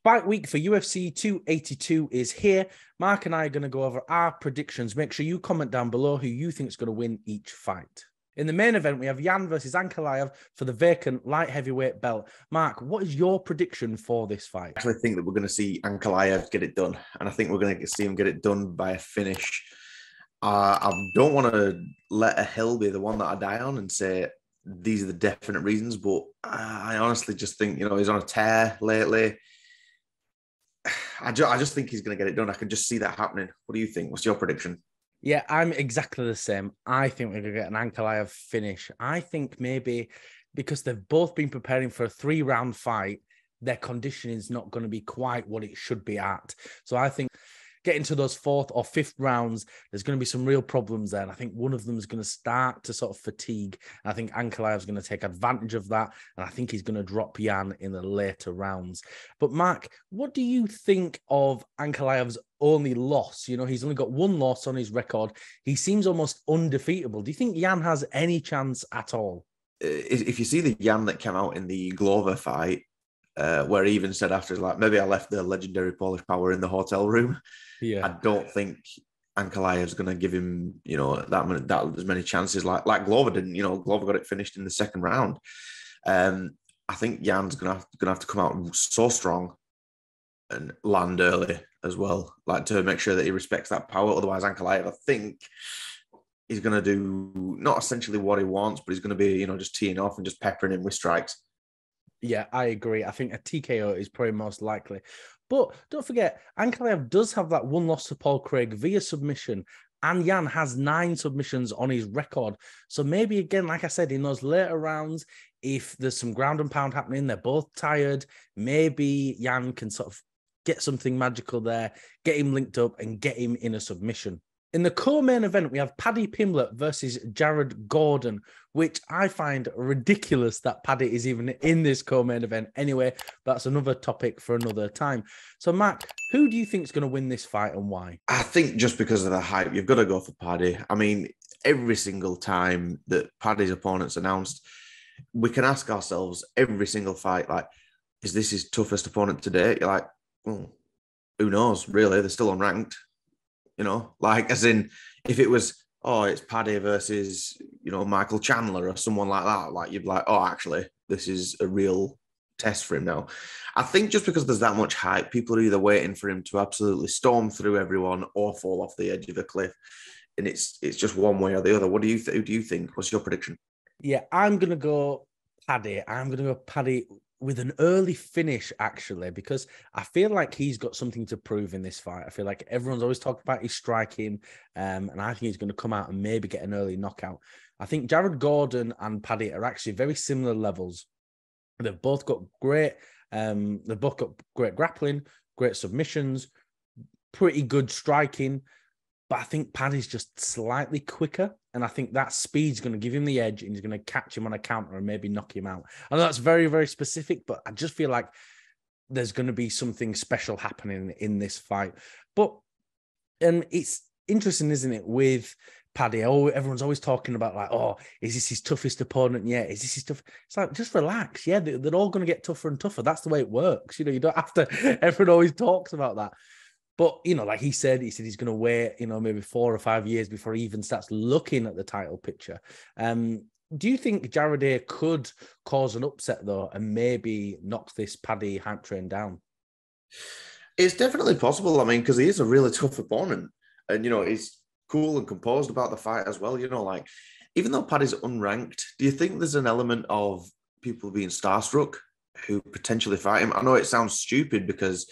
Fight week for UFC 282 is here. Mark and I are going to go over our predictions. Make sure you comment down below who you think is going to win each fight. In the main event, we have Jan versus Ankalaev for the vacant light heavyweight belt. Mark, what is your prediction for this fight? I actually think that we're going to see Ankalaev get it done, and I think we're going to see him get it done by a finish. I don't want to let a hill be the one that I die on and say these are the definite reasons, but I honestly just think, he's on a tear lately. I just think he's going to get it done. I can just see that happening. What do you think? What's your prediction? Yeah, I'm exactly the same. I think we're going to get an Ankalaev finish. I think maybe because they've both been preparing for a 3-round fight, their conditioning is not going to be quite what it should be at. So I think getting to those 4th or 5th rounds, there's going to be some real problems there. And I think one of them is going to start to sort of fatigue. And I think Ankalaev is going to take advantage of that. And I think he's going to drop Jan in the later rounds. But Mark, what do you think of Ankalaev's only loss? He's only got 1 loss on his record. He seems almost undefeatable. Do you think Jan has any chance at all? If you see the Jan that came out in the Glover fight, where he even said after, like, maybe I left the legendary Polish power in the hotel room. Yeah, I don't think Ankalaev's going to give him, that as many chances like Glover didn't. Glover got it finished in the 2nd round. I think Jan's going to have to come out so strong and land early as well, like to make sure that he respects that power. Otherwise, Ankalaev, I think, he's going to do not essentially what he wants, but he's going to be, just teeing off and just peppering him with strikes. Yeah, I agree. I think a TKO is probably most likely. But don't forget, Ankalaev does have that 1 loss to Paul Craig via submission, and Jan has 9 submissions on his record. So maybe, again, like I said, in those later rounds, if there's some ground and pound happening, they're both tired, maybe Jan can sort of get something magical there, get him linked up and get him in a submission. In the co-main event, we have Paddy Pimbeltt versus Jared Gordon, which I find ridiculous that Paddy is even in this co-main event. Anyway, that's another topic for another time. So, Mark, who do you think is going to win this fight and why? I think just because of the hype, you've got to go for Paddy. I mean, every single time that Paddy's opponent's announced, we can ask ourselves every single fight, like, is this his toughest opponent to date? You're like, well, who knows, really? They're still unranked. Like, as in, if it was, it's Paddy versus, Michael Chandler or someone like that, like, you'd be like, actually, this is a real test for him now. I think just because there's that much hype, people are either waiting for him to absolutely storm through everyone or fall off the edge of a cliff. And it's just one way or the other. What do you who do you think? What's your prediction? Yeah, I'm going to go Paddy. I'm going to go Paddy with an early finish, actually, because I feel like he's got something to prove in this fight. I feel like everyone's always talking about his striking, and I think he's going to come out and maybe get an early knockout. I think Jared Gordon and Paddy are actually very similar levels. They've both got great grappling, great submissions, pretty good striking. But I think Paddy's just slightly quicker. And I think that speed's going to give him the edge and he's going to catch him on a counter and maybe knock him out. I know that's very, very specific, but I just feel like there's going to be something special happening in this fight. And it's interesting, isn't it, with Paddy? Everyone's always talking about, like, is this his toughest opponent yet? Is this his tough? It's like, just relax. Yeah, they're all going to get tougher and tougher. That's the way it works. You don't have to, everyone always talks about that. But, like he said he's going to wait, maybe 4 or 5 years before he even starts looking at the title picture. Do you think Jared A could cause an upset, though, and maybe knock this Paddy hype train down? It's definitely possible. I mean, because he is a really tough opponent. And, he's cool and composed about the fight as well. Like, even though Paddy's unranked, do you think there's an element of people being starstruck who potentially fight him? I know it sounds stupid because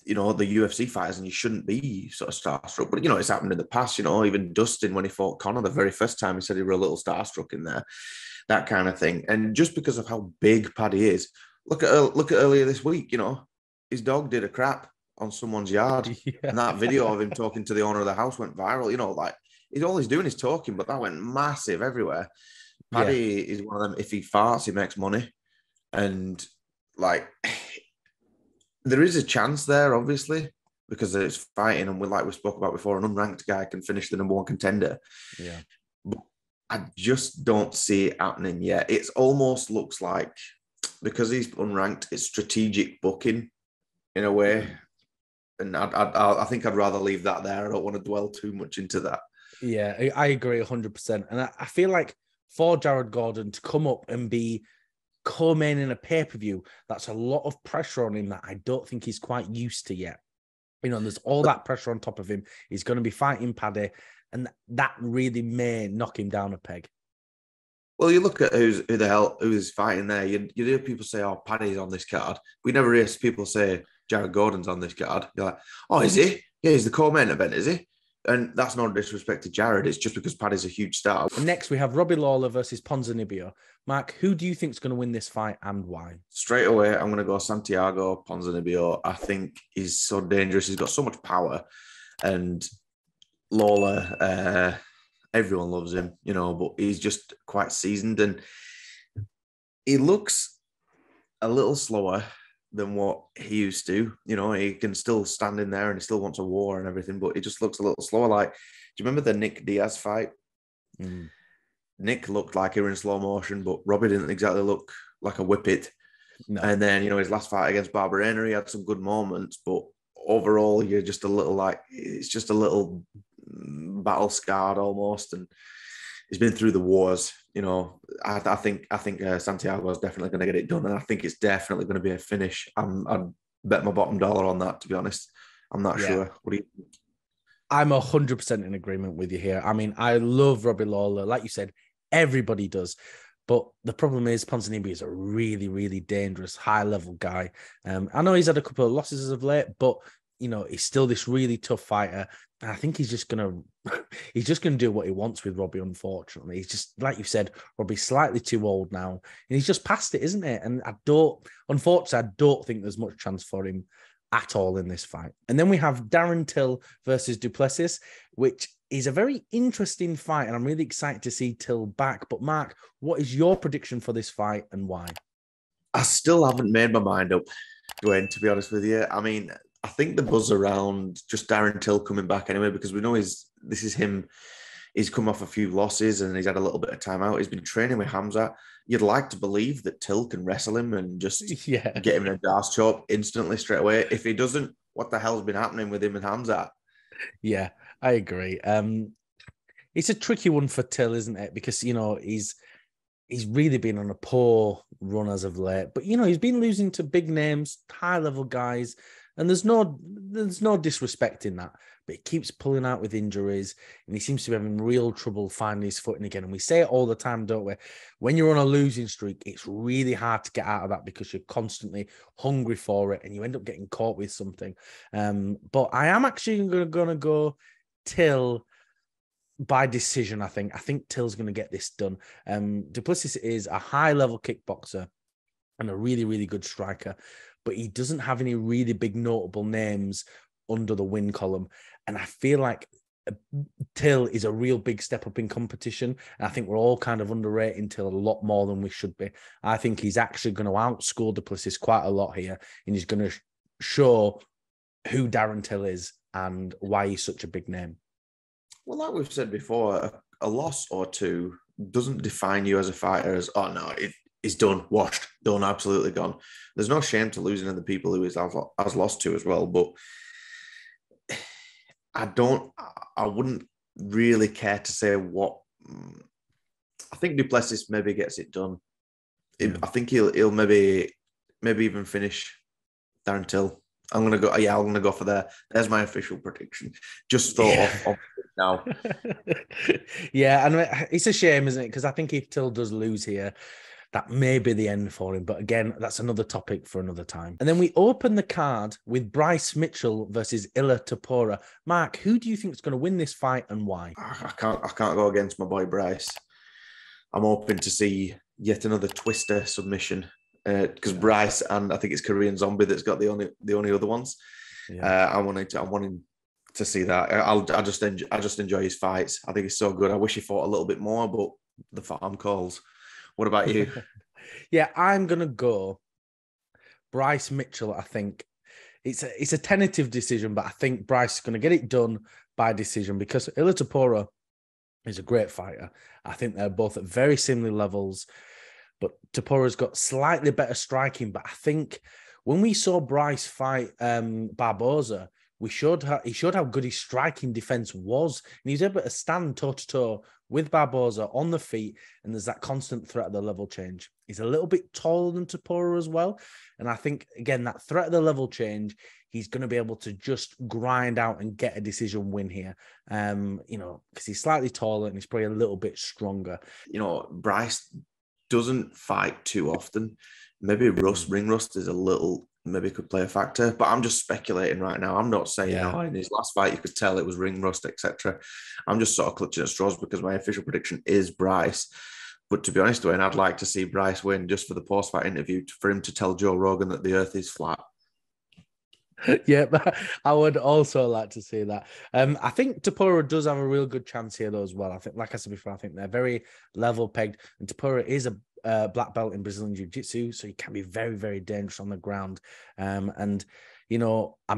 the UFC fighters, and you shouldn't be sort of starstruck, but it's happened in the past. Even Dustin, when he fought Conor the very first time, he said he were a little starstruck in there, that kind of thing. And just because of how big Paddy is, look at earlier this week. His dog did a crap on someone's yard, and that video of him talking to the owner of the house went viral. Like, all he's doing is talking, but that went massive everywhere. Paddy is one of them. If he farts, he makes money, and like, there is a chance there, obviously, because it's fighting, and we spoke about before, an unranked guy can finish the number 1 contender. Yeah. But I just don't see it happening yet. It almost looks like, because he's unranked, it's strategic booking in a way. And I think I'd rather leave that there. I don't want to dwell too much into that. Yeah, I agree 100%. And I feel like for Jared Gordon to come up and be co-main in a pay-per-view, that's a lot of pressure on him that I don't think he's quite used to yet. There's all that pressure on top of him. He's going to be fighting Paddy, and that really may knock him down a peg. Well, you look at who's fighting there. You hear people say, "Oh, Paddy's on this card." We never hear people say Jared Gordon's on this card. You're like, "Oh, is he? Yeah, he's the co-main event, is he?" And that's no disrespect to Jared. It's just because Paddy's a huge star. And next, we have Robbie Lawler versus Ponzinibbio. Mark, who do you think is going to win this fight and why? Straight away, I'm going to go Santiago Ponzinibbio. I think he's so dangerous. He's got so much power. And Lawler, everyone loves him, but he's just quite seasoned. And he looks a little slower than what he used to. He can still stand in there and he still wants a war and everything, but he just looks a little slower. Like, do you remember the Nick Diaz fight? Nick looked like he was in slow motion, but Robbie didn't exactly look like a whippet. No. And then, his last fight against Barberena, he had some good moments, but overall, you're just a little it's just a little battle scarred almost. And he's been through the wars. I think Santiago is definitely going to get it done, and I think it's definitely going to be a finish. I'd bet my bottom dollar on that, to be honest. I'm not sure. What do you think? I'm 100% in agreement with you here. I mean, I love Robbie Lawler. Like you said, everybody does. But the problem is Ponzinibbio is a really, really dangerous, high-level guy. I know he's had a couple of losses as of late, but, he's still this really tough fighter. And I think he's just going to do what he wants with Robbie, unfortunately. He's just, like you said, Robbie's slightly too old now. And he's just past it, isn't it? And unfortunately, I don't think there's much chance for him at all in this fight. And then we have Darren Till versus du Plessis, which is a very interesting fight, and I'm really excited to see Till back. But Mark, what is your prediction for this fight and why? I still haven't made my mind up, Dwain, to be honest with you. I mean, I think the buzz around just Darren Till coming back anyway, because we know this is him. He's come off a few losses and he's had a little bit of time out. He's been training with Hamza. You'd like to believe that Till can wrestle him and just get him in a darce choke instantly straight away. If he doesn't, what the hell's been happening with him and Hamza? Yeah, I agree. It's a tricky one for Till, isn't it? Because, he's really been on a poor run as of late. But, he's been losing to big names, high-level guys, and there's no disrespect in that. But he keeps pulling out with injuries, and he seems to be having real trouble finding his footing again. And we say it all the time, don't we? When you're on a losing streak, it's really hard to get out of that because you're constantly hungry for it, and you end up getting caught with something. But I am actually going to go Till by decision, I think. I think Till's going to get this done. Du Plessis is a high-level kickboxer and a really, really good striker, but he doesn't have any really big notable names under the win column. And I feel like Till is a real big step up in competition. And I think we're all kind of underrating Till a lot more than we should be. I think he's actually going to outscore du Plessis quite a lot here. And he's going to show who Darren Till is and why he's such a big name. Well, like we've said before, a loss or two doesn't define you as a fighter as, oh no, it's done, washed, done, absolutely gone. There's no shame to losing to the people who has lost to as well. But I wouldn't really care to say what. I think du Plessis maybe gets it done. I think he'll maybe even finish Darren Till. I'm gonna go for that. There's my official prediction. Just thought of now. Yeah, and it's a shame, isn't it? Because I think if Till does lose here, that may be the end for him. But again, that's another topic for another time. And then we open the card with Bryce Mitchell versus Ilia Topuria. Mark, who do you think is going to win this fight and why? I can't go against my boy Bryce. I'm hoping to see yet another twister submission because Bryce and I think it's Korean Zombie that's got the only other ones. Yeah. I'm wanting to see that. I just enjoy his fights. I think he's so good. I wish he fought a little bit more, but the farm calls. What about you? Yeah, I'm gonna go Bryce Mitchell. I think it's a tentative decision, but I think Bryce is gonna get it done by decision because Ilia Topuria is a great fighter. I think they're both at very similar levels, but Topuria's got slightly better striking. But I think when we saw Bryce fight Barboza, he showed how good his striking defense was. And he was able to stand toe-to-toe with Barboza on the feet, and there's that constant threat of the level change. He's a little bit taller than Topuria as well. And I think, again, that threat of the level change, he's going to be able to just grind out and get a decision win here, because he's slightly taller and he's probably a little bit stronger. Bryce doesn't fight too often. Maybe ring rust is a little, maybe could play a factor, but I'm just speculating right now. I'm not saying, in his last fight, you could tell it was ring rust, etc. I'm just sort of clutching at straws because my official prediction is Bryce. But to be honest, Dwain, I'd like to see Bryce win just for the post-fight interview for him to tell Joe Rogan that the earth is flat. Yeah, I would also like to see that. I think Topuria does have a real good chance here, though, as well. I think, like I said before, I think they're very level pegged, and Topuria is a black belt in Brazilian Jiu-Jitsu, so he can be very, very dangerous on the ground. I'm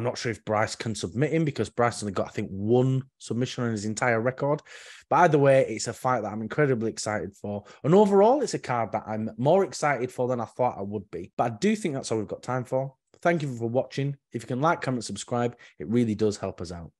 not sure if Bryce can submit him because Bryce only got, I think, one submission on his entire record. But either way, it's a fight that I'm incredibly excited for. And overall, it's a card that I'm more excited for than I thought I would be. But I do think that's all we've got time for. Thank you for watching. If you can like, comment, subscribe, it really does help us out.